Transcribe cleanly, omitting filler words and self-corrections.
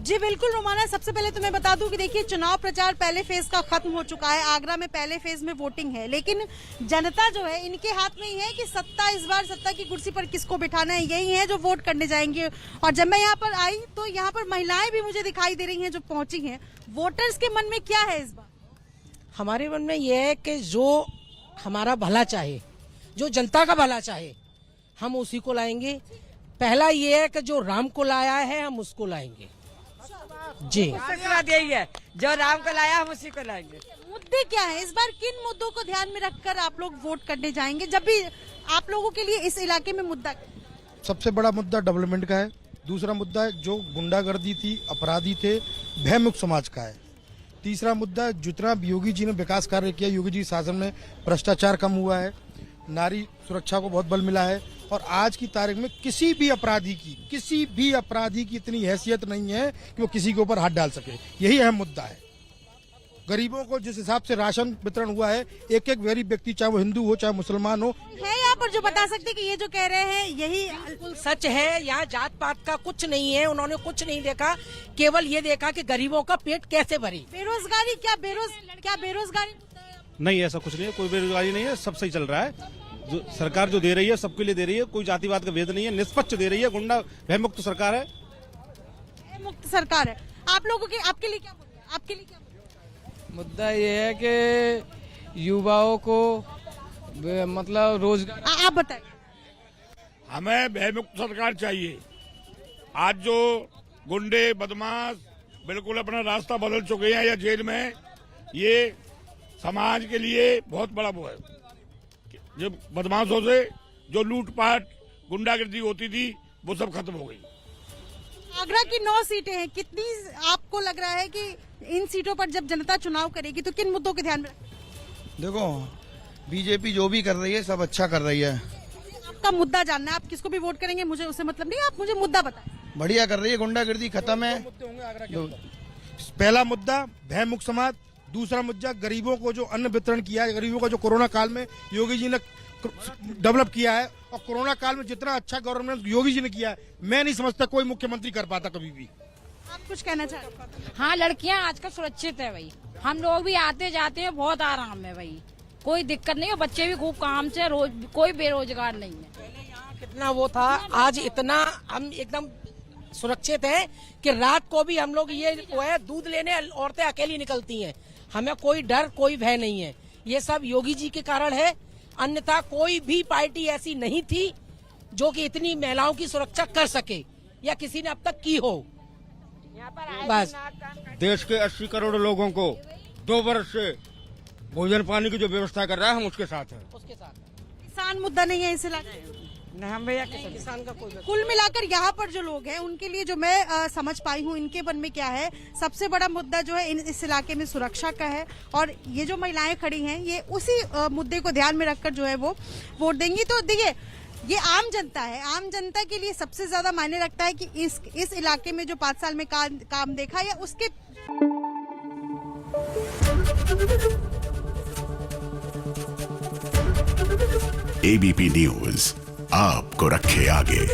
जी बिल्कुल रोमाना, सबसे पहले तो मैं बता दूं कि देखिए चुनाव प्रचार पहले फेज का खत्म हो चुका है। आगरा में पहले फेज में वोटिंग है, लेकिन जनता जो है इनके हाथ में ही है कि सत्ता इस बार सत्ता की कुर्सी पर किसको बिठाना है। यही है जो वोट करने जाएंगे। और जब मैं यहाँ पर आई तो यहाँ पर महिलाएं भी मुझे दिखाई दे रही हैं जो पहुंची हैं। वोटर्स के मन में क्या है इस बार? हमारे मन में यह है कि जो हमारा भला चाहे, जो जनता का भला चाहे, हम उसी को लाएंगे। पहला ये है कि जो राम को लाया है हम उसको लाएंगे। जी यही है, जो राम को लाया हम उसी को लाएंगे। मुद्दे क्या है इस बार? किन मुद्दों को ध्यान में रखकर आप लोग वोट करने जाएंगे? जब भी आप लोगों के लिए इस इलाके में मुद्दा, सबसे बड़ा मुद्दा डेवलपमेंट का है। दूसरा मुद्दा है जो गुंडागर्दी थी, अपराधी थे, भयमुक्त समाज का है। तीसरा मुद्दा जितना योगी जी ने विकास कार्य किया, योगी जी शासन में भ्रष्टाचार कम हुआ है, नारी सुरक्षा को बहुत बल मिला है। और आज की तारीख में किसी भी अपराधी की इतनी हैसियत नहीं है कि वो किसी के ऊपर हाथ डाल सके। यही अहम मुद्दा है। गरीबों को जिस हिसाब से राशन वितरण हुआ है, एक एक गरीब व्यक्ति, चाहे वो हिंदू हो चाहे मुसलमान हो, है यहाँ पर जो बता सकते कि ये जो कह रहे हैं यही बिल्कुल सच है। यहाँ जात पात का कुछ नहीं है, उन्होंने कुछ नहीं देखा, केवल ये देखा कि गरीबों का पेट कैसे भरे। बेरोजगारी, क्या बेरोजगारी? नहीं, ऐसा कुछ नहीं है, कोई बेरोजगारी नहीं है, सब सही चल रहा है। जो सरकार जो दे रही है सबके लिए दे रही है, कोई जातिवाद का भेद नहीं है, निष्पक्ष दे रही है। गुंडा भयमुक्त सरकार है, मुक्त सरकार है। आप लोगों के, आपके लिए क्या मुद्दा है? आपके लिए क्या मुद्दा ये है कि युवाओं को मतलब रोजगार। आप बताइए। हमें भयमुक्त सरकार चाहिए। आज जो गुंडे बदमाश बिल्कुल अपना रास्ता बदल चुके हैं या जेल में, ये समाज के लिए बहुत बड़ा वो है। जो बदमाशों से जो लूटपाट गुंडागर्दी होती थी वो सब खत्म हो गई। आगरा की 9 सीटें हैं, कितनी आपको लग रहा है कि इन सीटों पर जब जनता चुनाव करेगी तो किन मुद्दों के ध्यान में? देखो बीजेपी जो भी कर रही है सब अच्छा कर रही है। आपका मुद्दा जानना है, आप किसको भी वोट करेंगे मुझे उससे मतलब नहीं, आप मुझे मुद्दा बताएं। बढ़िया कर रही है, गुंडागर्दी खत्म है। पहला मुद्दा भयमुक्त समाज, दूसरा मुद्दा गरीबों को जो अन्न वितरण किया है, गरीबों का जो कोरोना काल में योगी जी ने डेवलप किया है। और कोरोना काल में जितना अच्छा गवर्नमेंट योगी जी ने किया है, मैं नहीं समझता कोई मुख्यमंत्री कर पाता कभी भी। आप कुछ कहना चाहते हैं? हाँ, लड़कियां आजकल सुरक्षित है भाई, हम लोग भी आते जाते हैं, बहुत आराम है भाई, कोई दिक्कत नहीं है। बच्चे भी खूब काम से, रोज कोई बेरोजगार नहीं है। पहले यहाँ कितना वो था, आज इतना हम एकदम सुरक्षित हैं कि रात को भी हम लोग ये वो है दूध लेने औरतें अकेली निकलती हैं, हमें कोई डर कोई भय नहीं है। ये सब योगी जी के कारण है, अन्यथा कोई भी पार्टी ऐसी नहीं थी जो कि इतनी महिलाओं की सुरक्षा कर सके या किसी ने अब तक की हो। बस देश के 80 करोड़ लोगों को 2 वर्ष से भोजन पानी की जो व्यवस्था कर रहा है, हम उसके साथ हैं। किसान मुद्दा नहीं है इस इलाके? हम भैया किसान का कोई कुल मिलाकर यहाँ पर जो लोग हैं उनके लिए जो मैं समझ पाई हूँ, इनके मन में क्या है, सबसे बड़ा मुद्दा जो है इस इलाके में सुरक्षा का है। और ये जो महिलाएं खड़ी हैं ये उसी मुद्दे को ध्यान में रखकर जो है वो वोट देंगी। तो देखिए ये आम जनता है, आम जनता के लिए सबसे ज्यादा मायने रखता है कि इस इलाके में जो 5 साल में काम देखा या उसके। एबीपी न्यूज आपको रखे आगे।